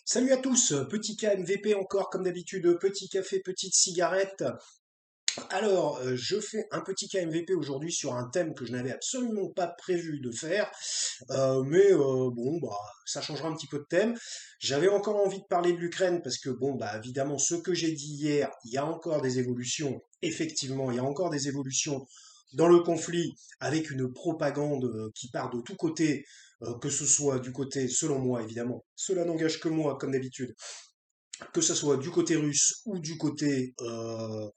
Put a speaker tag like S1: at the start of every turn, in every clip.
S1: Salut à tous, petit KMVP encore comme d'habitude, petit café, petite cigarette. Alors, je fais un petit KMVP aujourd'hui sur un thème que je n'avais absolument pas prévu de faire, mais bon, bah, ça changera un petit peu de thème. J'avais encore envie de parler de l'Ukraine parce que bon, bah évidemment, ce que j'ai dit hier, il y a encore des évolutions. Effectivement, il y a encore des évolutions dans le conflit avec une propagande qui part de tous côtés, que ce soit du côté, selon moi évidemment, cela n'engage que moi comme d'habitude, que ce soit du côté russe ou du côté euh,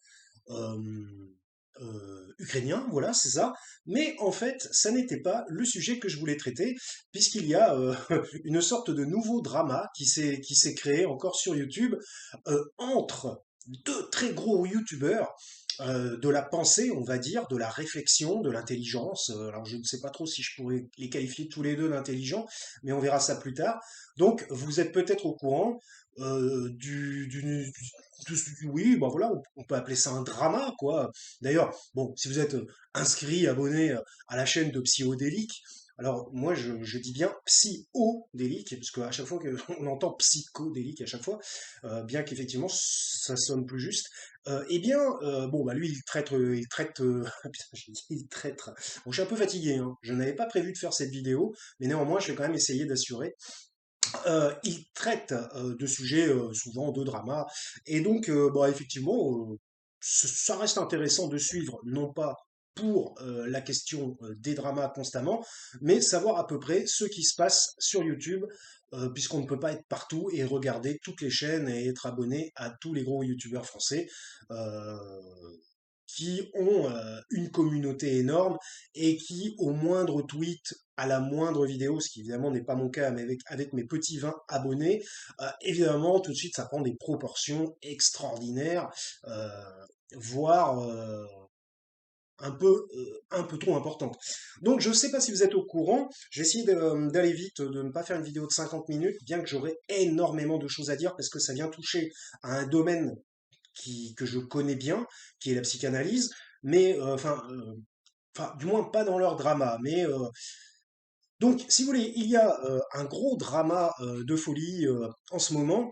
S1: ukrainien, voilà, c'est ça. Mais en fait, ça n'était pas le sujet que je voulais traiter, puisqu'il y a une sorte de nouveau drama qui s'est créé encore sur YouTube entre deux très gros YouTubeurs. De la pensée, on va dire, de la réflexion, de l'intelligence. Alors je ne sais pas trop si je pourrais les qualifier tous les deux d'intelligents, mais on verra ça plus tard. Donc vous êtes peut-être au courant oui, bah voilà, on peut appeler ça un drama, quoi. D'ailleurs, bon, si vous êtes inscrit, abonné à la chaîne de Psychodélique, alors moi je dis bien psychodélique, parce qu'à chaque fois qu'on entend psychodélique à chaque fois, bien qu'effectivement ça sonne plus juste, eh bien, bon, bah lui putain, j'ai dit il traite. Bon, je suis un peu fatigué, hein. Je n'avais pas prévu de faire cette vidéo, mais néanmoins, je vais quand même essayer d'assurer. Il traite de sujets souvent de drama. Et donc, bah, effectivement, ça reste intéressant de suivre, non pas pour la question des dramas constamment, mais savoir à peu près ce qui se passe sur YouTube, puisqu'on ne peut pas être partout et regarder toutes les chaînes et être abonné à tous les gros YouTubeurs français. euh, qui ont une communauté énorme et qui, au moindre tweet, à la moindre vidéo, ce qui évidemment n'est pas mon cas, mais avec mes petits 20 abonnés, évidemment, tout de suite, ça prend des proportions extraordinaires, euh, voire un peu trop importantes. Donc, je ne sais pas si vous êtes au courant, j'ai essayé d'aller vite, de ne pas faire une vidéo de 50 minutes, bien que j'aurais énormément de choses à dire, parce que ça vient toucher à un domaine que je connais bien, qui est la psychanalyse, mais enfin, du moins pas dans leur drama. Mais donc, si vous voulez, il y a un gros drama de folie en ce moment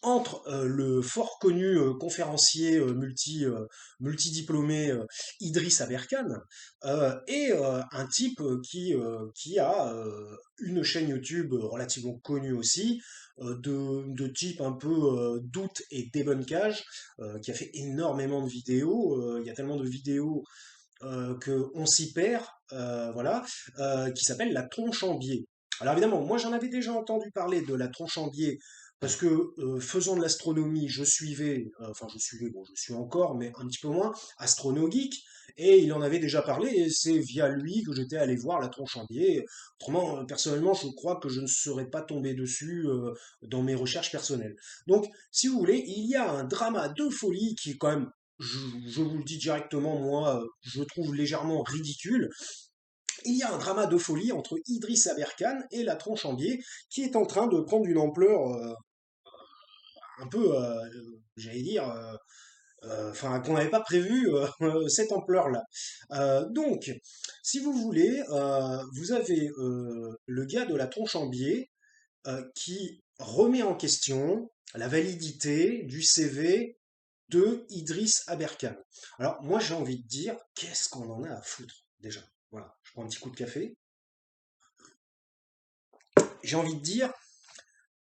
S1: entre le fort connu conférencier multidiplômé Idriss Aberkan et un type qui a une chaîne YouTube relativement connue aussi, de type un peu doute et débunkage, qui a fait énormément de vidéos. Il y a tellement de vidéos qu'on s'y perd, voilà, qui s'appelle la tronche en biais. Alors évidemment, moi j'en avais déjà entendu parler de la tronche en biais parce que faisant de l'astronomie, je suivais, bon, je suis encore, mais un petit peu moins, Astronogeek, et il en avait déjà parlé, et c'est via lui que j'étais allé voir la tronche en biais. Autrement, personnellement, je crois que je ne serais pas tombé dessus dans mes recherches personnelles. Donc, si vous voulez, il y a un drama de folie qui est quand même, je vous le dis directement, moi, je trouve légèrement ridicule. Il y a un drama de folie entre Idriss Aberkan et la tronche en biais qui est en train de prendre une ampleur un peu, j'allais dire, enfin, qu'on n'avait pas prévu cette ampleur-là. Donc, si vous voulez, vous avez le gars de la tronche en biais qui remet en question la validité du CV de Idriss Aberkan. Alors, moi, j'ai envie de dire, qu'est-ce qu'on en a à foutre, déjà? Voilà, je prends un petit coup de café. J'ai envie de dire,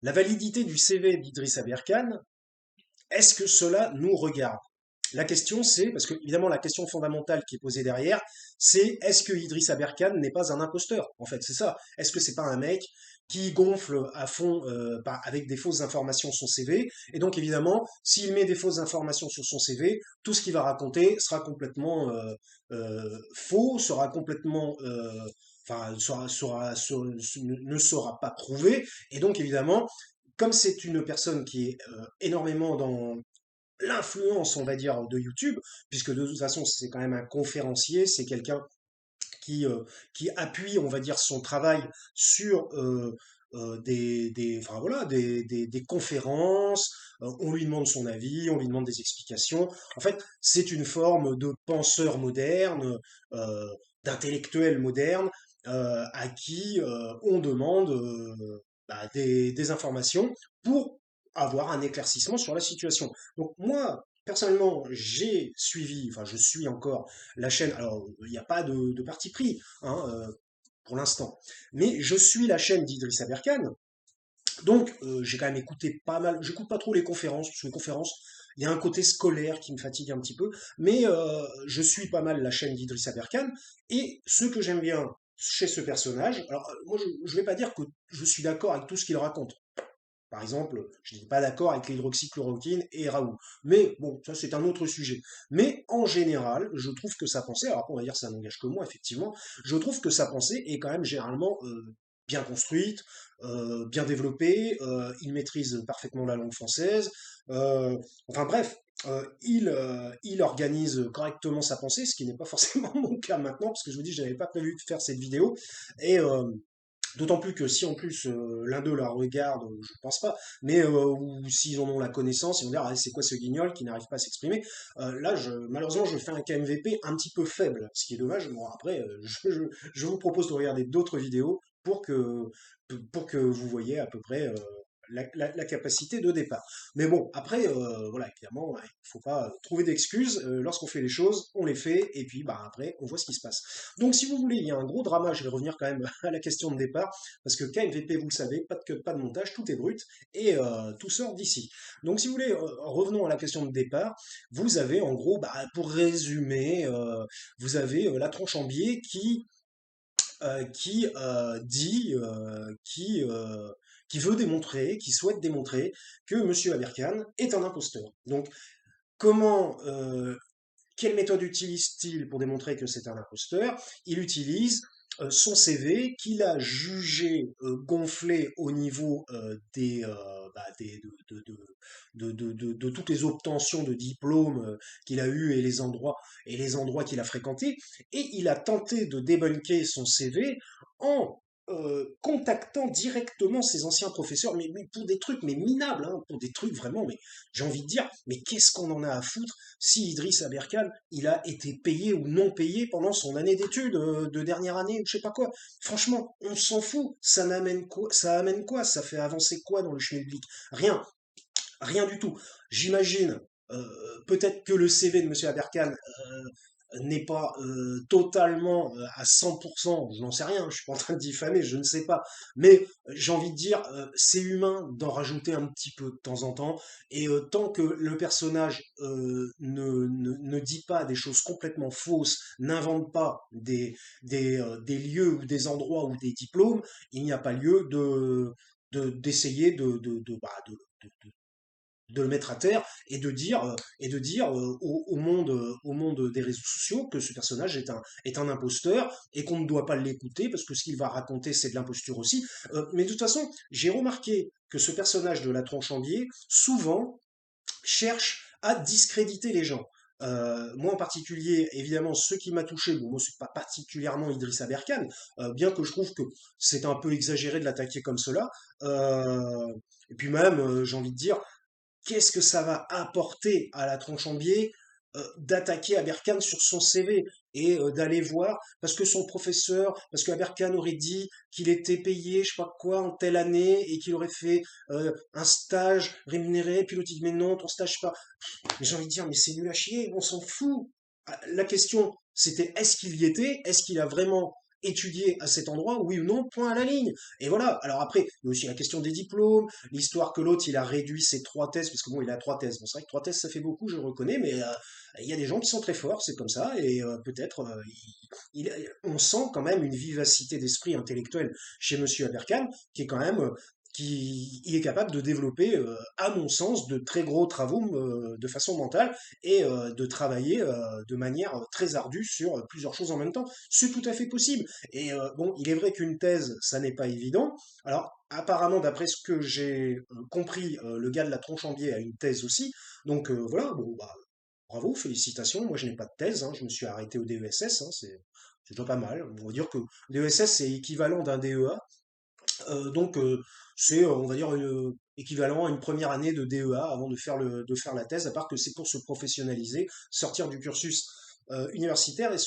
S1: la validité du CV d'Idriss Aberkan, est-ce que cela nous regarde? La question, c'est, parce que évidemment la question fondamentale qui est posée derrière, c'est est-ce que Idriss Aberkan n'est pas un imposteur? En fait, c'est ça. Est-ce que c'est pas un mec qui gonfle à fond avec des fausses informations son CV? Et donc évidemment, s'il met des fausses informations sur son CV, tout ce qu'il va raconter sera complètement faux, sera complètement enfin, ne sera pas prouvé. Et donc évidemment, comme c'est une personne qui est énormément dans l'influence, on va dire, de YouTube, puisque de toute façon, c'est quand même un conférencier, c'est quelqu'un qui appuie, on va dire, son travail sur enfin, voilà, des conférences, on lui demande son avis, on lui demande des explications. En fait, c'est une forme de penseur moderne, d'intellectuel moderne, à qui on demande des informations pour avoir un éclaircissement sur la situation. Donc moi, personnellement, j'ai suivi, enfin je suis encore la chaîne, alors il n'y a pas de parti pris, hein, pour l'instant, mais je suis la chaîne d'Idriss Aberkane, donc j'ai quand même écouté pas mal, j'écoute pas trop les conférences, parce que les conférences, il y a un côté scolaire qui me fatigue un petit peu, mais je suis pas mal la chaîne d'Idriss Aberkane, et ce que j'aime bien chez ce personnage, alors moi je vais pas dire que je suis d'accord avec tout ce qu'il raconte. Par exemple, je n'étais pas d'accord avec l'hydroxychloroquine et Raoult. Mais bon, ça c'est un autre sujet. Mais en général, je trouve que sa pensée, alors on va dire que ça n'engage que moi, effectivement, je trouve que sa pensée est quand même généralement bien construite, bien développée, il maîtrise parfaitement la langue française, enfin bref, il organise correctement sa pensée, ce qui n'est pas forcément mon cas maintenant, parce que je vous dis, je n'avais pas prévu de faire cette vidéo, et d'autant plus que si en plus l'un d'eux la regarde, je pense pas, mais ou s'ils en ont la connaissance, ils vont dire ah, c'est quoi ce guignol qui n'arrive pas à s'exprimer. Là, malheureusement, je fais un KMVP un petit peu faible, ce qui est dommage. Bon, après, je vous propose de regarder d'autres vidéos pour que vous voyez à peu près la capacité de départ. Mais bon, après, voilà, évidemment, il faut pas trouver d'excuses. Lorsqu'on fait les choses, on les fait, et puis bah, après, on voit ce qui se passe. Donc, si vous voulez, il y a un gros drama. Je vais revenir quand même à la question de départ, parce que KMVP, vous le savez, pas de cut, pas de montage, tout est brut, et tout sort d'ici. Donc, si vous voulez, revenons à la question de départ. Vous avez, en gros, bah, pour résumer, vous avez la tronche en biais qui veut démontrer, qui souhaite démontrer que Monsieur Aberkan est un imposteur. Donc, comment, quelle méthode utilise-t-il pour démontrer que c'est un imposteur? Il utilise son CV qu'il a jugé gonflé au niveau de toutes les obtentions de diplômes qu'il a eu et les endroits qu'il a fréquentés, et il a tenté de débunker son CV en contactant directement ses anciens professeurs, mais pour des trucs mais minables, hein, pour des trucs vraiment, mais j'ai envie de dire, mais qu'est-ce qu'on en a à foutre si Idriss Aberkane, il a été payé ou non payé pendant son année d'études, de dernière année, ou je sais pas quoi. Franchement, on s'en fout. Ça amène quoi? Ça fait avancer quoi dans le schmilblick? Rien. Rien du tout. J'imagine, euh, peut-être que le CV de Monsieur Aberkane n'est pas totalement à 100%, je n'en sais rien, je suis pas en train de diffamer, je ne sais pas, mais j'ai envie de dire, c'est humain d'en rajouter un petit peu de temps en temps, et tant que le personnage ne dit pas des choses complètement fausses, n'invente pas des lieux ou des endroits ou des diplômes, il n'y a pas lieu d'essayer de le mettre à terre et de dire au monde des réseaux sociaux que ce personnage est un imposteur et qu'on ne doit pas l'écouter parce que ce qu'il va raconter c'est de l'imposture aussi. Mais de toute façon, j'ai remarqué que ce personnage de la tronche en biais souvent cherche à discréditer les gens. Moi en particulier, évidemment, ce qui m'a touché, bon, moi c'est pas particulièrement Idriss Aberkane, bien que je trouve que c'est un peu exagéré de l'attaquer comme cela. Et puis même, j'ai envie de dire, qu'est-ce que ça va apporter à la tronche en biais d'attaquer Aberkan sur son CV et d'aller voir, parce que son professeur, parce que Aberkan aurait dit qu'il était payé, je sais pas quoi, en telle année, et qu'il aurait fait un stage rémunéré, puis l'autre dit, mais non, ton stage pas. Mais j'ai envie de dire, mais c'est nul à chier, on s'en fout. Ah, la question, c'était est-ce qu'il y était, est-ce qu'il a vraiment étudié à cet endroit, oui ou non, point à la ligne. Et voilà. Alors après, il y a aussi la question des diplômes, l'histoire que l'autre, il a réduit ses trois thèses, parce que bon, il a trois thèses. Bon, c'est vrai que trois thèses, ça fait beaucoup, je le reconnais, mais il y a des gens qui sont très forts, c'est comme ça, et peut-être, on sent quand même une vivacité d'esprit intellectuel chez Monsieur Aberkan, qui est quand même, qui il est capable de développer, à mon sens, de très gros travaux de façon mentale et de travailler de manière très ardue sur plusieurs choses en même temps. C'est tout à fait possible. Et bon, il est vrai qu'une thèse, ça n'est pas évident. Alors, apparemment, d'après ce que j'ai compris, le gars de la tronche en biais a une thèse aussi. Donc voilà, bon, bah, bravo, félicitations. Moi, je n'ai pas de thèse, hein, je me suis arrêté au DESS, hein, c'est déjà pas mal. On va dire que DESS, c'est équivalent d'un DEA. Donc c'est, on va dire, équivalent à une première année de DEA avant de faire la thèse, à part que c'est pour se professionnaliser, sortir du cursus universitaire et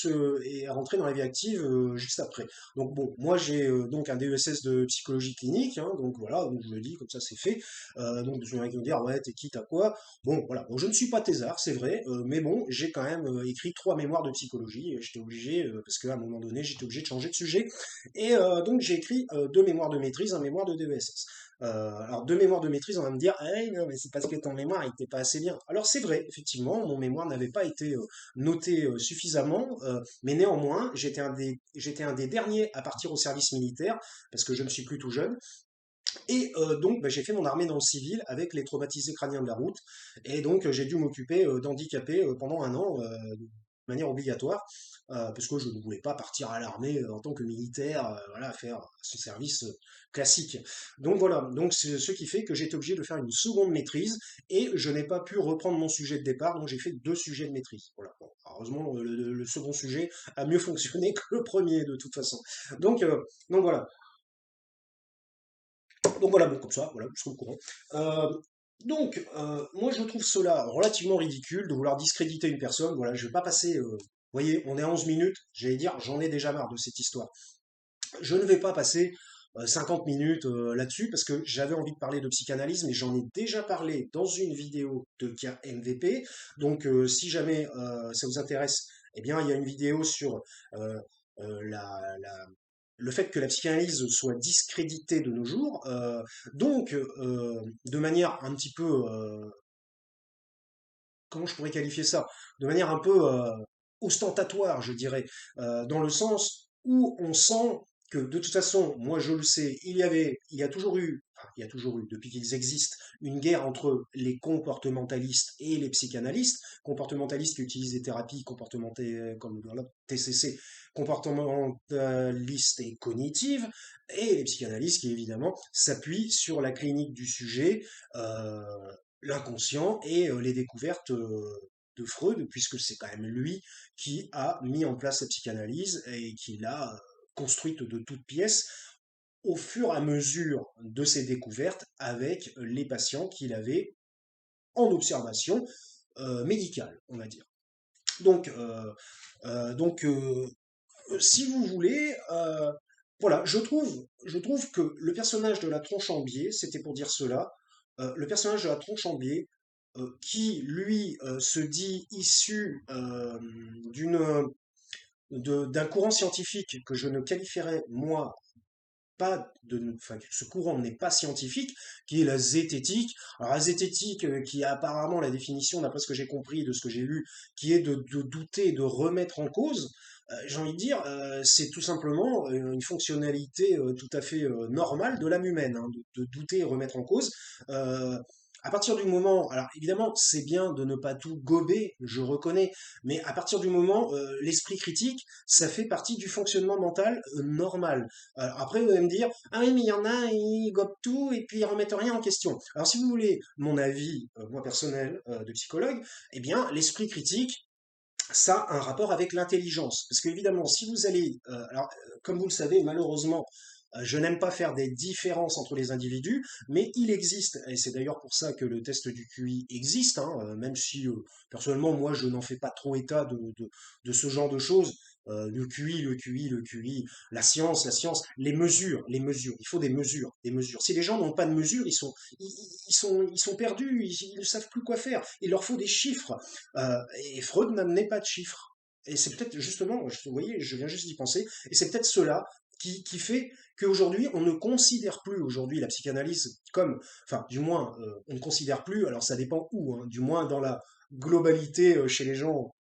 S1: est rentré dans la vie active juste après. Donc bon, moi j'ai donc un DESS de psychologie clinique, hein, donc voilà, donc je le dis comme ça c'est fait. Donc il y en a qui vont dire ouais t'es qui, t'as quoi? Bon voilà, bon, je ne suis pas thésard, c'est vrai, mais bon j'ai quand même écrit 3 mémoires de psychologie. Et j'étais obligé parce qu'à un moment donné j'étais obligé de changer de sujet et donc j'ai écrit 2 mémoires de maîtrise, un mémoire de DESS. Alors, 2 mémoires de maîtrise, on va me dire, eh, non, mais c'est parce que ton mémoire n'était pas assez bien. Alors, c'est vrai, effectivement, mon mémoire n'avait pas été noté suffisamment, mais néanmoins, j'étais un des derniers à partir au service militaire, parce que je ne suis plus tout jeune, et donc, bah, j'ai fait mon armée dans le civil avec les traumatisés crâniens de la route. Et donc, j'ai dû m'occuper d'handicapés pendant un an de manière obligatoire, parce que je ne voulais pas partir à l'armée en tant que militaire, voilà, faire ce service classique. Donc voilà, donc c'est ce qui fait que j'ai été obligé de faire une seconde maîtrise et je n'ai pas pu reprendre mon sujet de départ, donc j'ai fait 2 sujets de maîtrise. Voilà. Bon, heureusement, le second sujet a mieux fonctionné que le premier de toute façon. Donc, euh, donc voilà. Donc voilà, bon, comme ça, voilà, vous serez au courant. Moi je trouve cela relativement ridicule de vouloir discréditer une personne. Voilà, je vais pas passer. Vous voyez, on est à 11 minutes, j'allais dire, j'en ai déjà marre de cette histoire. Je ne vais pas passer 50 minutes là-dessus parce que j'avais envie de parler de psychanalyse, mais j'en ai déjà parlé dans une vidéo de cas MVP. Donc si jamais ça vous intéresse, eh bien il y a une vidéo sur euh, le fait que la psychanalyse soit discréditée de nos jours, de manière un petit peu, comment je pourrais qualifier ça? De manière un peu ostentatoire, je dirais, dans le sens où on sent que de toute façon, moi je le sais, il y a toujours eu, enfin, il y a toujours eu, depuis qu'ils existent, une guerre entre les comportementalistes et les psychanalystes, comportementalistes qui utilisent des thérapies comportementales comme le TCC, comportementalistes et cognitives, et les psychanalystes qui évidemment s'appuient sur la clinique du sujet, euh, l'inconscient et les découvertes de Freud, puisque c'est quand même lui qui a mis en place la psychanalyse et qui l'a construite de toutes pièces au fur et à mesure de ses découvertes avec les patients qu'il avait en observation médicale, on va dire. Donc, donc si vous voulez, voilà, je trouve que le personnage de la tronche en biais, c'était pour dire cela, le personnage de la tronche en biais, qui lui se dit issu d'un courant scientifique que je ne qualifierais moi pas enfin, ce courant n'est pas scientifique, qui est la zététique. Alors la zététique, qui a apparemment la définition, d'après ce que j'ai compris, de ce que j'ai lu, qui est de douter, de remettre en cause. J'ai envie de dire, c'est tout simplement une fonctionnalité tout à fait normale de l'âme humaine, hein, de douter et remettre en cause. Euh, à partir du moment, alors évidemment, c'est bien de ne pas tout gober, je reconnais, mais à partir du moment, l'esprit critique, ça fait partie du fonctionnement mental normal. Alors après, vous allez me dire, ah oui, mais il y en a, ils gobent tout et puis ils remettent rien en question. Alors si vous voulez mon avis, moi personnel, de psychologue, eh bien, l'esprit critique, ça a un rapport avec l'intelligence. Parce qu'évidemment, si vous allez, comme vous le savez, malheureusement, je n'aime pas faire des différences entre les individus, mais il existe, et c'est d'ailleurs pour ça que le test du QI existe, hein, même si personnellement, moi, je n'en fais pas trop état de ce genre de choses. Le QI, le QI, le QI, la science, les mesures. Il faut des mesures, des mesures. Si les gens n'ont pas de mesures, ils sont perdus, ils ne savent plus quoi faire. Il leur faut des chiffres. Et Freud n'amenait pas de chiffres. Et c'est peut-être justement, vous voyez, je viens juste d'y penser, et c'est peut-être cela qui fait qu'aujourd'hui, on ne considère plus aujourd'hui la psychanalyse comme, enfin, du moins, on ne considère plus, alors ça dépend où, hein, du moins dans la globalité chez les gens,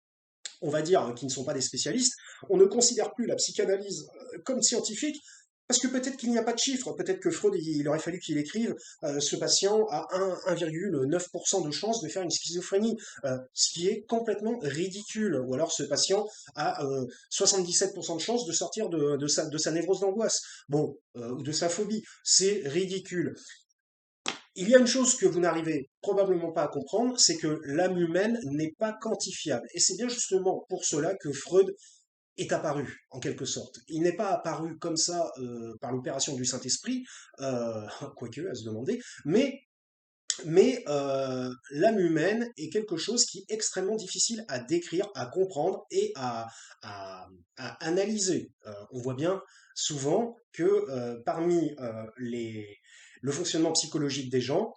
S1: on va dire, qui ne sont pas des spécialistes, on ne considère plus la psychanalyse comme scientifique, parce que peut-être qu'il n'y a pas de chiffres, peut-être que Freud, il aurait fallu qu'il écrive ce patient a 1,9% de chance de faire une schizophrénie, ce qui est complètement ridicule, ou alors ce patient a 77% de chance de sortir de sa névrose d'angoisse, bon, ou de sa phobie, c'est ridicule. Il y a une chose que vous n'arrivez probablement pas à comprendre, c'est que l'âme humaine n'est pas quantifiable. Et c'est bien justement pour cela que Freud est apparu, en quelque sorte. Il n'est pas apparu comme ça par l'opération du Saint-Esprit, quoique à se demander, mais Mais l'âme humaine est quelque chose qui est extrêmement difficile à décrire, à comprendre et à analyser. On voit bien souvent que parmi le fonctionnement psychologique des gens,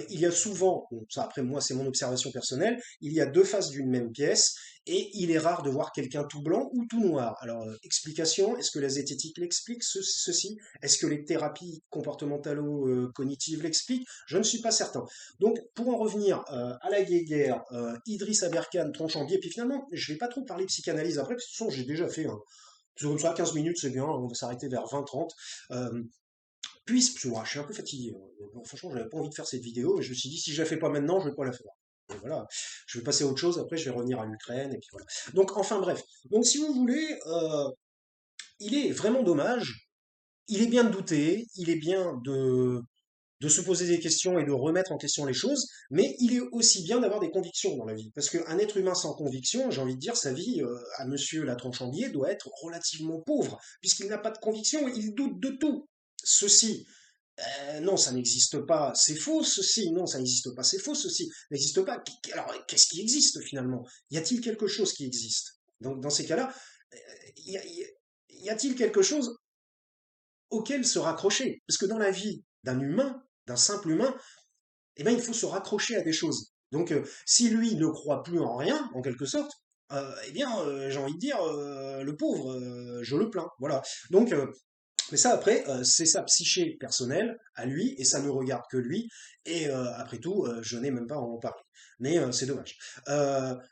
S1: il y a souvent, bon, ça après moi c'est mon observation personnelle, il y a deux faces d'une même pièce et il est rare de voir quelqu'un tout blanc ou tout noir. Alors, explication, est-ce que la zététique l'explique, ceci? Est-ce que les thérapies comportementalo-cognitives l'expliquent? Je ne suis pas certain. Donc, pour en revenir à la guéguerre, Idriss Aberkan, Tronchambier, puis finalement, je vais pas trop parler psychanalyse après, parce que de toute façon, j'ai déjà fait c'est comme ça, 15 minutes, c'est bien, on va s'arrêter vers 20-30. Euh, je suis un peu fatigué. Bon, franchement, j'avais pas envie de faire cette vidéo, et je me suis dit, si je la fais pas maintenant, je vais pas la faire. Et voilà, je vais passer à autre chose, après je vais revenir à l'Ukraine, et puis voilà. Donc, enfin bref. Donc, si vous voulez, il est vraiment dommage, il est bien de douter, il est bien de se poser des questions et de remettre en question les choses, mais il est aussi bien d'avoir des convictions dans la vie. Parce qu'un être humain sans conviction, j'ai envie de dire, sa vie, à monsieur Latronchambier, doit être relativement pauvre, puisqu'il n'a pas de conviction, il doute de tout. Ceci, non, ça n'existe pas, c'est faux, ceci, non, ça n'existe pas, c'est faux, ceci, n'existe pas. Alors, qu'est-ce qui existe finalement? Y a-t-il quelque chose qui existe? Donc, dans ces cas-là, euh, y a-t-il quelque chose auquel se raccrocher? Parce que dans la vie d'un humain, d'un simple humain, eh ben, il faut se raccrocher à des choses. Donc, si lui ne croit plus en rien, en quelque sorte, eh bien, j'ai envie de dire, le pauvre, je le plains. Voilà. Donc, mais ça, après, c'est sa psyché personnelle à lui, et ça ne regarde que lui. Et après tout, je n'ai même pas à en parler. Mais c'est dommage.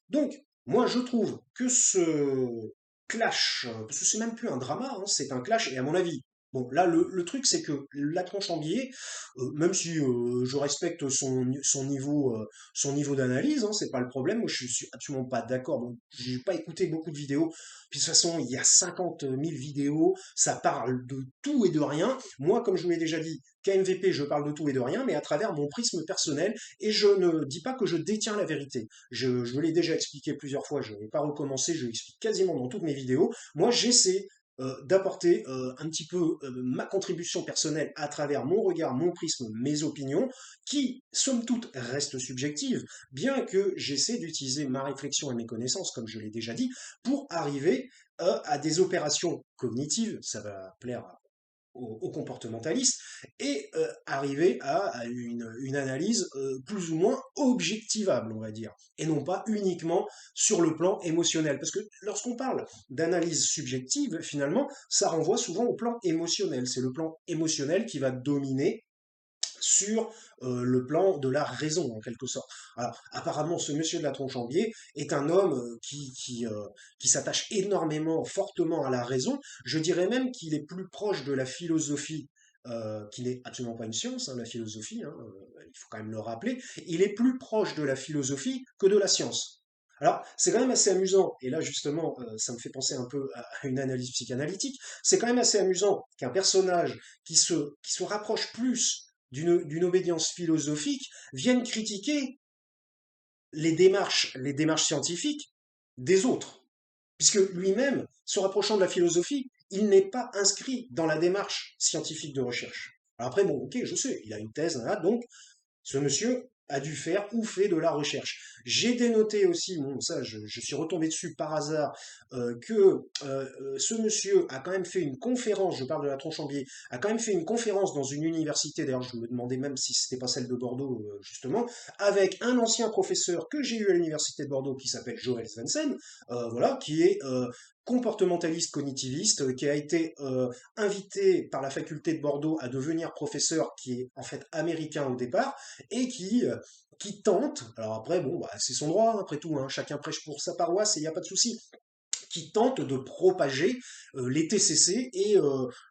S1: Donc, moi, je trouve que ce clash, parce que c'est même plus un drama, hein, c'est un clash, et à mon avis, bon, là, le truc, c'est que Latran Chambier, même si je respecte son niveau d'analyse, hein, c'est pas le problème, moi je suis absolument pas d'accord, donc j'ai pas écouté beaucoup de vidéos, puis de toute façon, il y a 50 000 vidéos, ça parle de tout et de rien. Moi, comme je vous l'ai déjà dit, KMVP, je parle de tout et de rien, mais à travers mon prisme personnel, et je ne dis pas que je détiens la vérité. Je l'ai déjà expliqué plusieurs fois, je ne vais pas recommencer, je l'explique quasiment dans toutes mes vidéos. Moi, j'essaie d'apporter un petit peu ma contribution personnelle à travers mon regard, mon prisme, mes opinions, qui, somme toute, restent subjectives, bien que j'essaie d'utiliser ma réflexion et mes connaissances, comme je l'ai déjà dit, pour arriver à des opérations cognitives, ça va plaire aux comportementalistes, et arriver à une analyse plus ou moins objectivable, on va dire, et non pas uniquement sur le plan émotionnel. Parce que lorsqu'on parle d'analyse subjective, finalement, ça renvoie souvent au plan émotionnel. C'est le plan émotionnel qui va dominer sur le plan de la raison, en quelque sorte. Alors, apparemment, ce monsieur de la Tronchambier est un homme qui s'attache énormément, fortement à la raison. Je dirais même qu'il est plus proche de la philosophie, qui n'est absolument pas une science, hein, la philosophie, hein, il faut quand même le rappeler. Il est plus proche de la philosophie que de la science. Alors, c'est quand même assez amusant, et là justement, ça me fait penser un peu à une analyse psychanalytique, c'est quand même assez amusant qu'un personnage qui se rapproche plus d'une obédience philosophique viennent critiquer les démarches scientifiques des autres. Puisque lui-même, se rapprochant de la philosophie, il n'est pas inscrit dans la démarche scientifique de recherche. Alors après, bon, ok, je sais, il a une thèse, là, donc ce monsieur a dû faire ou fait de la recherche. J'ai dénoté aussi, bon, ça, je suis retombé dessus par hasard, que ce monsieur a quand même fait une conférence, je parle de la Tronchambier, a quand même fait une conférence dans une université, d'ailleurs je me demandais même si c'était pas celle de Bordeaux, justement, avec un ancien professeur que j'ai eu à l'université de Bordeaux qui s'appelle Joël Svensson, voilà, qui est comportementaliste cognitiviste, qui a été invité par la faculté de Bordeaux à devenir professeur, qui est en fait américain au départ, et qui tente, alors après, bon, bah, c'est son droit, après tout, hein, chacun prêche pour sa paroisse et il n'y a pas de souci, qui tente de propager les TCC et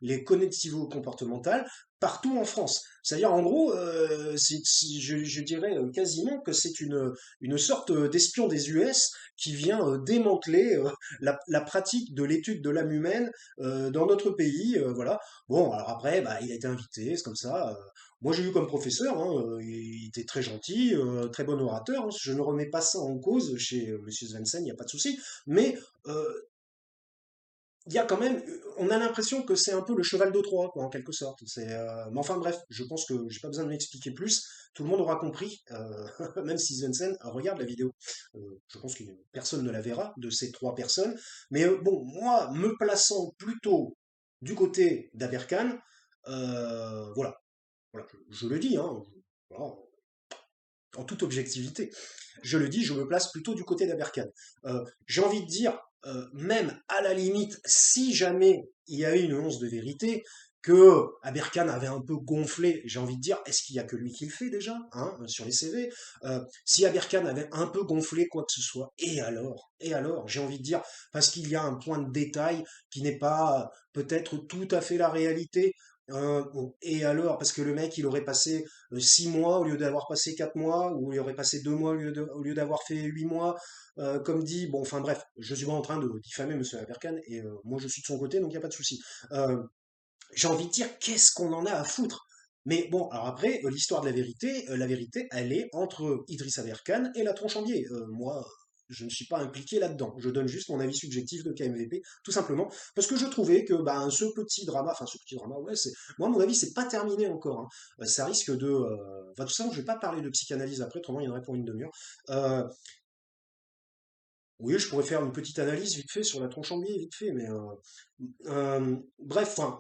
S1: les cognitivo-comportementales partout en France. C'est-à-dire, en gros, je dirais quasiment que c'est une sorte d'espion des US qui vient démanteler la pratique de l'étude de l'âme humaine dans notre pays. Voilà. Bon, alors après, bah, il a été invité, c'est comme ça. Moi, j'ai eu comme professeur, hein, il était très gentil, très bon orateur, hein, je ne remets pas ça en cause chez Monsieur Svensson, il n'y a pas de souci, mais il y a quand même, on a l'impression que c'est un peu le cheval de Troie, quoi, en quelque sorte. Mais enfin bref, je pense que j'ai pas besoin de m'expliquer plus. Tout le monde aura compris, même si Svensson regarde la vidéo. Je pense que personne ne la verra de ces trois personnes. Mais bon, moi, me plaçant plutôt du côté d'Aberkan, voilà, voilà, je le dis, hein, voilà, en toute objectivité. Je le dis, je me place plutôt du côté d'Aberkan. J'ai envie de dire, même à la limite, si jamais il y a eu une once de vérité, que Aberkan avait un peu gonflé, j'ai envie de dire, est-ce qu'il y a que lui qui le fait déjà, hein, sur les CV? Si Aberkan avait un peu gonflé quoi que ce soit, et alors, j'ai envie de dire, parce qu'il y a un point de détail qui n'est pas peut-être tout à fait la réalité. Bon, et alors, parce que le mec, il aurait passé 6 mois au lieu d'avoir passé 4 mois, ou il aurait passé 2 mois au lieu d'avoir fait 8 mois, comme dit, bon, enfin bref, je suis pas en train de diffamer Monsieur Aberkan, et moi je suis de son côté, donc il n'y a pas de souci. Euh, j'ai envie de dire, qu'est-ce qu'on en a à foutre? Mais bon, alors après, l'histoire de la vérité, elle est entre Idriss Aberkan et la Tronchambier. Moi, je ne suis pas impliqué là-dedans. Je donne juste mon avis subjectif de KMVP, tout simplement, parce que je trouvais que ben, ce petit drama, ouais, moi, à mon avis, c'est pas terminé encore, hein. Ça risque de... Enfin, tout ça, je vais pas parler de psychanalyse après, autrement il y en aurait pour une demi-heure. Euh, oui, je pourrais faire une petite analyse vite fait sur la Tronchambier, vite fait, mais... bref, enfin,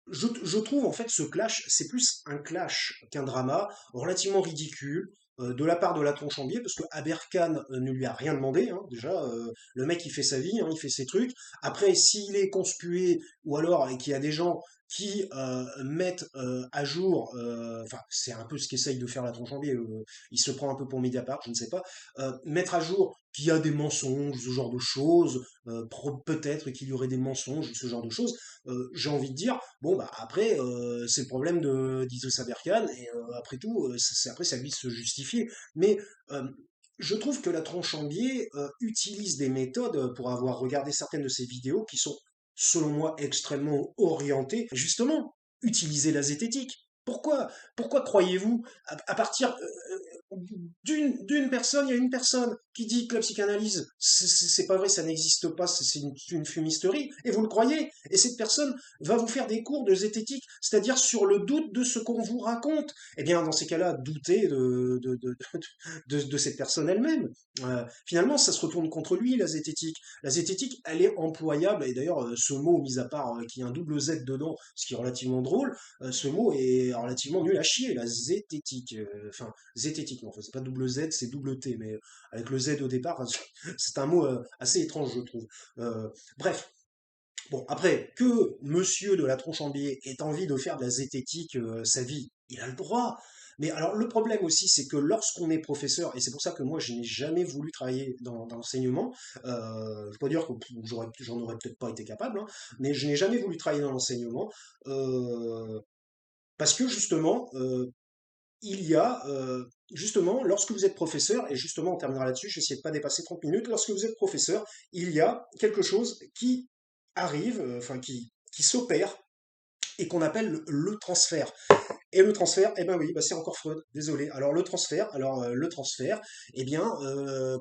S1: je trouve en fait ce clash, c'est plus un clash qu'un drama, relativement ridicule, de la part de la Tronchambier, parce que Aberkan ne lui a rien demandé, hein, déjà, le mec il fait sa vie, hein, il fait ses trucs. Après, s'il est conspué, ou alors et qu'il y a des gens qui mettent à jour, enfin c'est un peu ce qu'essaye de faire la Tronchambier, il se prend un peu pour Mediapart, je ne sais pas, mettre à jour qu'il y a des mensonges, ce genre de choses, peut-être qu'il y aurait des mensonges, ce genre de choses, j'ai envie de dire, bon, bah après, c'est le problème d'Idriss Aberkan, et après tout, après, c'est à lui de se justifier. Mais je trouve que la Tronchambier utilise des méthodes pour avoir regardé certaines de ses vidéos qui sont, selon moi, extrêmement orientées. Justement, utiliser la zététique. Pourquoi croyez-vous, à partir d'une personne, il y a une personne qui dit que la psychanalyse, c'est pas vrai, ça n'existe pas, c'est une fumisterie, et vous le croyez, et cette personne va vous faire des cours de zététique, c'est-à-dire sur le doute de ce qu'on vous raconte. Eh bien, dans ces cas-là, doutez de cette personne elle-même. Finalement, ça se retourne contre lui, la zététique. La zététique, elle est employable, et d'ailleurs, ce mot, mis à part qu'il y a un double Z dedans, ce qui est relativement drôle, ce mot est relativement nul à chier, la zététique. Enfin, zététique, non, enfin, c'est pas double Z, c'est double T, mais avec le Z au départ, c'est un mot assez étrange, je trouve. Euh, bref, bon, après, que monsieur de la Tronchambier ait envie de faire de la zététique sa vie, il a le droit. Mais alors, le problème aussi, c'est que lorsqu'on est professeur, et c'est pour ça que moi, je n'ai jamais voulu travailler dans l'enseignement, je peux dire que j'en aurais peut-être pas été capable, hein, mais je n'ai jamais voulu travailler dans l'enseignement, euh, parce que justement, il y a, justement, lorsque vous êtes professeur, et justement on terminera là-dessus, je vais essayer de pas dépasser 30 minutes, lorsque vous êtes professeur, il y a quelque chose qui arrive, enfin qui s'opère, et qu'on appelle le transfert. Et le transfert, eh ben oui, bah c'est encore Freud, désolé. Alors le transfert, eh bien,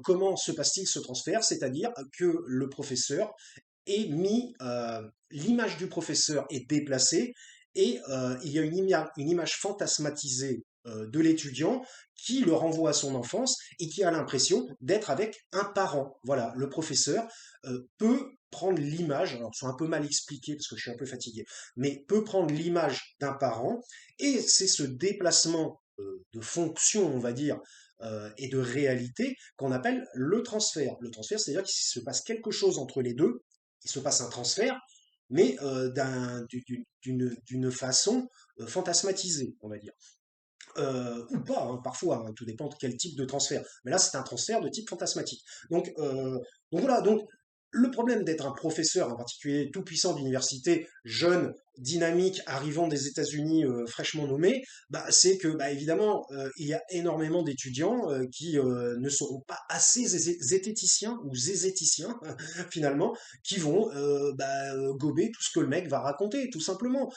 S1: comment se passe-t-il ce transfert? C'est-à-dire que le professeur est mis, l'image du professeur est déplacée, et il y a une image fantasmatisée de l'étudiant qui le renvoie à son enfance et qui a l'impression d'être avec un parent. Voilà, le professeur peut prendre l'image, alors c'est un peu mal expliqué parce que je suis un peu fatigué, mais peut prendre l'image d'un parent, et c'est ce déplacement de fonction, on va dire, et de réalité qu'on appelle le transfert. Le transfert, c'est-à-dire qu'il se passe quelque chose entre les deux, il se passe un transfert, mais d'une façon fantasmatisée, on va dire. Ou pas, hein, parfois, hein, tout dépend de quel type de transfert. Mais là, c'est un transfert de type fantasmatique. Donc voilà, donc le problème d'être un professeur, en particulier tout puissant d'université, jeune, dynamique, arrivant des États-Unis fraîchement nommé, bah, c'est que bah, évidemment, il y a énormément d'étudiants qui ne seront pas assez zététiciens ou zézéticiens finalement, qui vont bah, gober tout ce que le mec va raconter, tout simplement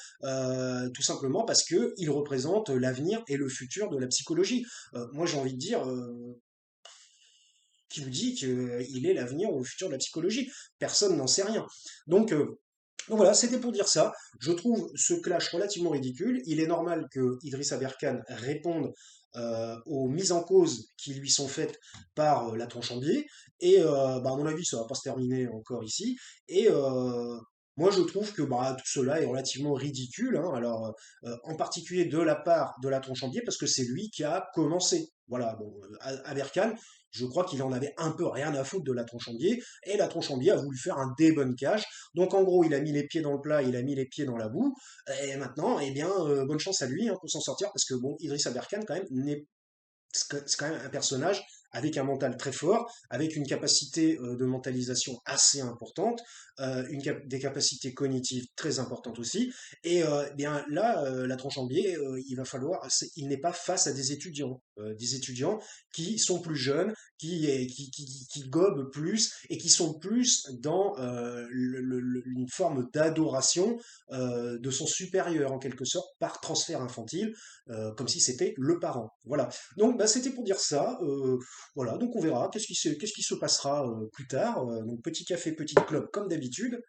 S1: parce que il représente l'avenir et le futur de la psychologie. Moi, j'ai envie de dire, qui vous dit qu'il est l'avenir ou le futur de la psychologie. Personne n'en sait rien. Donc, euh, donc voilà, c'était pour dire ça. Je trouve ce clash relativement ridicule. Il est normal que Idriss Aberkan réponde aux mises en cause qui lui sont faites par la tronche en biais. Et bah, à mon avis, ça va pas se terminer encore ici. Et moi, je trouve que bah, tout cela est relativement ridicule. Hein. Alors, en particulier de la part de la tronche en biais, parce que c'est lui qui a commencé. Voilà, bon, Aberkan, je crois qu'il en avait un peu rien à foutre de la tronche en biais, et la tronche en biais a voulu faire un débunkage. Donc en gros, il a mis les pieds dans le plat, il a mis les pieds dans la boue, et maintenant, eh bien, bonne chance à lui hein, pour s'en sortir, parce que bon, Idriss Aberkan, quand même, c'est quand même un personnage avec un mental très fort, avec une capacité de mentalisation assez importante, des capacités cognitives très importantes aussi. Et bien là, la tronche en biais, il va falloir, il n'est pas face à des étudiants qui sont plus jeunes, qui gobent plus et qui sont plus dans une forme d'adoration de son supérieur en quelque sorte par transfert infantile, comme si c'était le parent. Voilà. Donc, bah, c'était pour dire ça. Voilà, donc on verra qu'est-ce qui se passera plus tard. Donc, petit café, petite clope, comme d'habitude.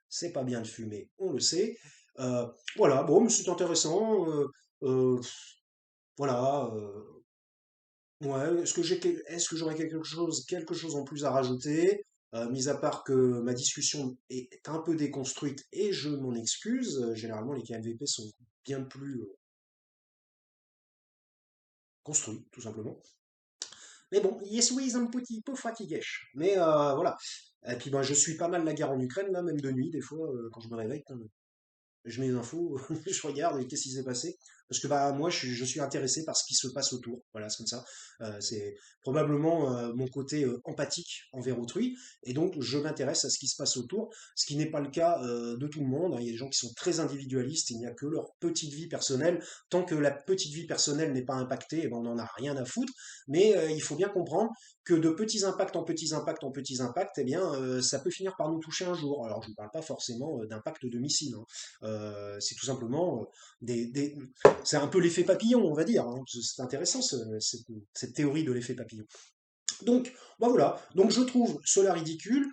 S1: C'est pas bien de fumer, on le sait. Euh, voilà, bon, mais c'est intéressant. Euh, voilà. Ouais, est-ce que j'aurais quelque chose en plus à rajouter, mis à part que ma discussion est un peu déconstruite et je m'en excuse. Généralement, les KMVP sont bien plus construits, tout simplement. Mais bon, je suis un petit peu fatigué. Mais voilà. Et puis ben, je suis pas mal la guerre en Ukraine, là, même de nuit, des fois, quand je me réveille. Je mets les infos, je regarde et qu'est-ce qui s'est passé. Parce que bah moi je suis intéressé par ce qui se passe autour. Voilà, c'est comme ça. C'est probablement mon côté empathique envers autrui. Et donc je m'intéresse à ce qui se passe autour, ce qui n'est pas le cas de tout le monde. Il y a des gens qui sont très individualistes, il n'y a que leur petite vie personnelle. Tant que la petite vie personnelle n'est pas impactée, eh ben, on n'en a rien à foutre. Mais il faut bien comprendre que de petits impacts en petits impacts en petits impacts, eh bien, ça peut finir par nous toucher un jour. Alors je ne parle pas forcément d'impact de missile, hein. C'est tout simplement c'est un peu l'effet papillon, on va dire. Hein. C'est intéressant cette théorie de l'effet papillon. Donc, bah voilà. Donc je trouve cela ridicule.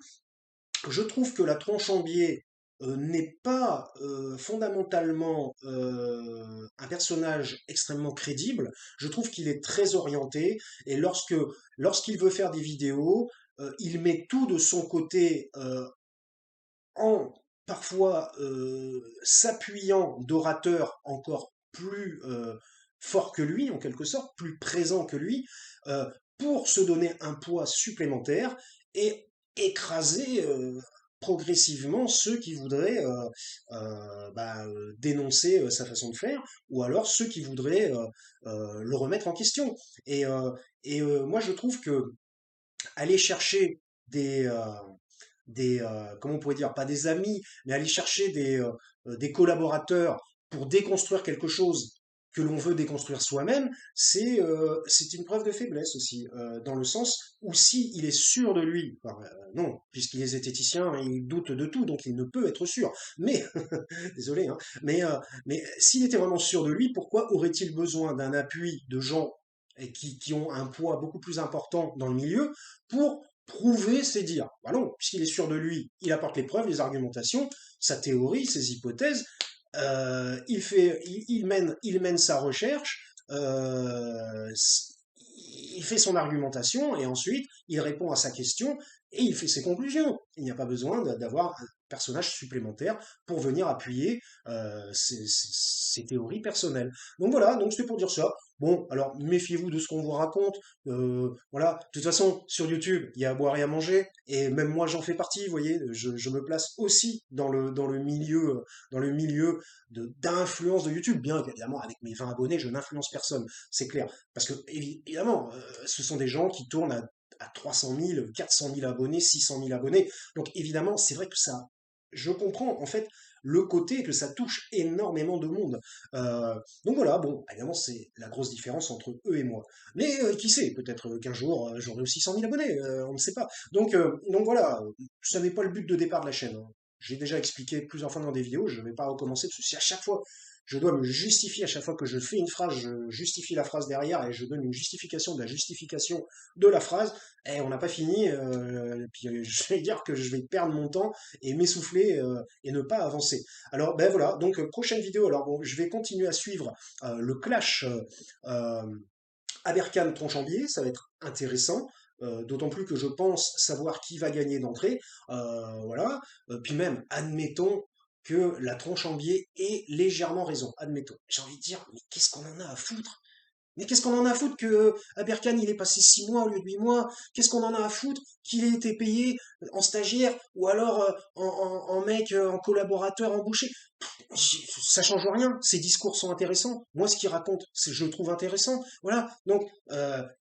S1: Je trouve que la tronche en biais n'est pas fondamentalement un personnage extrêmement crédible. Je trouve qu'il est très orienté et lorsqu'il veut faire des vidéos, il met tout de son côté en parfois s'appuyant d'orateurs encore plus forts que lui, en quelque sorte, plus présents que lui, euh, pour se donner un poids supplémentaire et écraser progressivement ceux qui voudraient dénoncer sa façon de faire, ou alors ceux qui voudraient le remettre en question. Et, moi, je trouve que aller chercher des, comment on pourrait dire, pas des amis, mais aller chercher des collaborateurs pour déconstruire quelque chose que l'on veut déconstruire soi-même, c'est une preuve de faiblesse aussi, dans le sens où si il est sûr de lui, enfin, non, puisqu'il est zététicien, il doute de tout, donc il ne peut être sûr. Mais, désolé, hein, mais s'il était vraiment sûr de lui, pourquoi aurait-il besoin d'un appui de gens qui ont un poids beaucoup plus important dans le milieu pour prouver ses dires? Bah non, puisqu'il est sûr de lui, il apporte les preuves, les argumentations, sa théorie, ses hypothèses, il mène sa recherche, il fait son argumentation et ensuite il répond à sa question et il fait ses conclusions. Il n'y a pas besoin d'avoir un personnage supplémentaire pour venir appuyer ses théories personnelles. Donc voilà, donc c'était pour dire ça. Bon, alors méfiez-vous de ce qu'on vous raconte. Voilà, de toute façon, sur YouTube, il y a à boire et à manger, et même moi j'en fais partie, vous voyez, je me place aussi dans le milieu d'influence de YouTube, bien qu'évidemment, avec mes 20 abonnés, je n'influence personne, c'est clair. Parce que, évidemment, ce sont des gens qui tournent à 300 000, 400 000 abonnés, 600 000 abonnés. Donc, évidemment, c'est vrai que ça, je comprends, en fait, le côté que ça touche énormément de monde. Donc voilà, bon, évidemment, c'est la grosse différence entre eux et moi. Mais qui sait, peut-être qu'un jour, j'aurai aussi 100 000 abonnés, on ne sait pas. Donc voilà, ce n'est pas le but de départ de la chaîne. Hein. J'ai déjà expliqué plusieurs fois dans des vidéos, je ne vais pas recommencer, parce que si à chaque fois je dois me justifier à chaque fois que je fais une phrase, je justifie la phrase derrière et je donne une justification de la justification de la phrase, et on n'a pas fini, et puis je vais dire que je vais perdre mon temps et m'essouffler et ne pas avancer. Alors ben voilà, donc prochaine vidéo, alors bon, je vais continuer à suivre le clash euh, Aberkan-Tronchambier, ça va être intéressant. D'autant plus que je pense savoir qui va gagner d'entrée. Voilà. Puis même, admettons que la Tronchambier ait légèrement raison. Admettons. J'ai envie de dire, mais qu'est-ce qu'on en a à foutre? Mais qu'est-ce qu'on en a à foutre que Aberkan il est passé 6 mois au lieu de 8 mois? Qu'est-ce qu'on en a à foutre qu'il ait été payé en stagiaire ou alors en mec, en collaborateur embauché? Ça change rien. Ses discours sont intéressants. Moi, ce qu'il raconte, je le trouve intéressant. Voilà. Donc,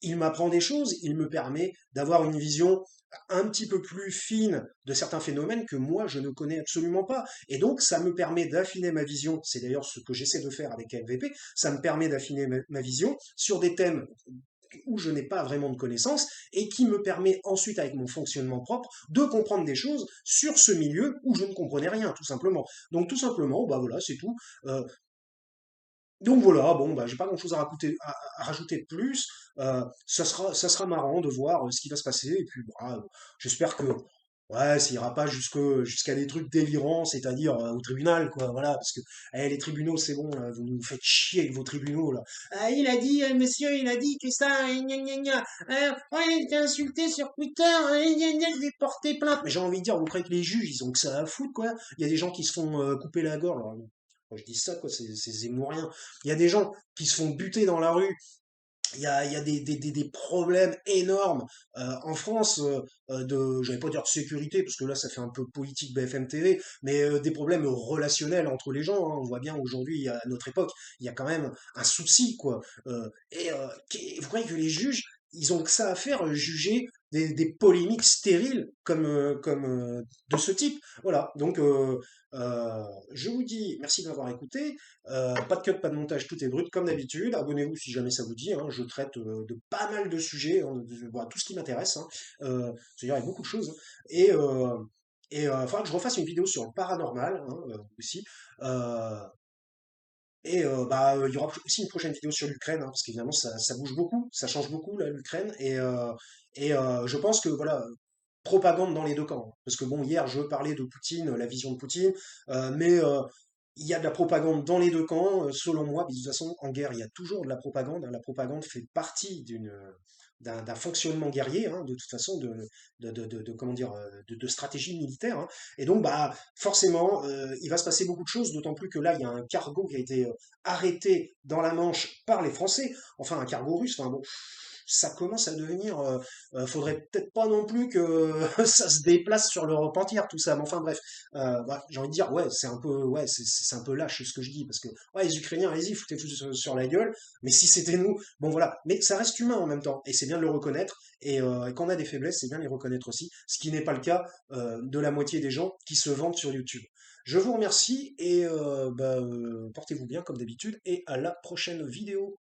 S1: il m'apprend des choses. Il me permet d'avoir une vision un petit peu plus fine de certains phénomènes que moi, je ne connais absolument pas. Et donc, ça me permet d'affiner ma vision. C'est d'ailleurs ce que j'essaie de faire avec MVP. Ça me permet d'affiner ma vision sur des thèmes où je n'ai pas vraiment de connaissances et qui me permet ensuite, avec mon fonctionnement propre, de comprendre des choses sur ce milieu où je ne comprenais rien, tout simplement. Donc tout simplement, bah voilà, c'est tout. Donc voilà, bon, bah j'ai pas grand-chose à rajouter de plus. Ça sera marrant de voir ce qui va se passer. Et puis, bah, j'espère que ouais, ça ira pas jusqu'à des trucs délirants, c'est-à-dire au tribunal, quoi. Voilà, parce que les tribunaux, c'est bon, là, vous nous faites chier avec vos tribunaux, là. Ah, il a dit, monsieur, il a dit que ça, gna gna gna. Ouais, il t'a insulté sur Twitter, gna gna, je vais porter plainte. Mais j'ai envie de dire, vous croyez que les juges, ils ont que ça à foutre, quoi? Il y a des gens qui se font couper la gorge. Alors, quand je dis ça, quoi, c'est zémourien. Il y a des gens qui se font buter dans la rue. Il y a des problèmes énormes en France j'allais pas dire de sécurité, parce que là, ça fait un peu politique BFM TV, mais des problèmes relationnels entre les gens, hein. On voit bien aujourd'hui, à notre époque, il y a quand même un souci, quoi. Vous croyez que les juges, ils ont que ça à faire, juger des polémiques stériles comme de ce type? Voilà, donc je vous dis merci de m'avoir écouté. Pas de cut, pas de montage, tout est brut comme d'habitude. Abonnez-vous si jamais ça vous dit, hein. Je traite de pas mal de sujets, hein, voilà, tout ce qui m'intéresse, hein. C'est-à-dire avec beaucoup de choses. Et il faudra que je refasse une vidéo sur le paranormal, hein, aussi. Euh, il y aura aussi une prochaine vidéo sur l'Ukraine, hein, parce qu'évidemment ça bouge beaucoup, ça change beaucoup là, l'Ukraine. Je pense que voilà, propagande dans les deux camps. Parce que bon, hier je parlais de Poutine, la vision de Poutine, mais il y a de la propagande dans les deux camps, selon moi. Mais de toute façon, en guerre, il y a toujours de la propagande, hein. La propagande fait partie d'un fonctionnement guerrier, hein, de toute façon, comment dire, de stratégie militaire, hein. Et donc, bah, forcément, il va se passer beaucoup de choses, d'autant plus que là, il y a un cargo qui a été arrêté dans la Manche par les Français, enfin un cargo russe. Enfin bon, ça commence à devenir. Faudrait peut-être pas non plus que ça se déplace sur l'Europe entière, tout ça. Mais enfin bref, bah, j'ai envie de dire, ouais, c'est un peu, ouais, c'est un peu lâche ce que je dis, parce que ouais, les Ukrainiens, allez-y, foutez-vous sur la gueule. Mais si c'était nous, bon voilà. Mais ça reste humain en même temps, et c'est bien de le reconnaître. Et quand on a des faiblesses, c'est bien de les reconnaître aussi, ce qui n'est pas le cas de la moitié des gens qui se vantent sur YouTube. Je vous remercie et portez-vous bien comme d'habitude et à la prochaine vidéo.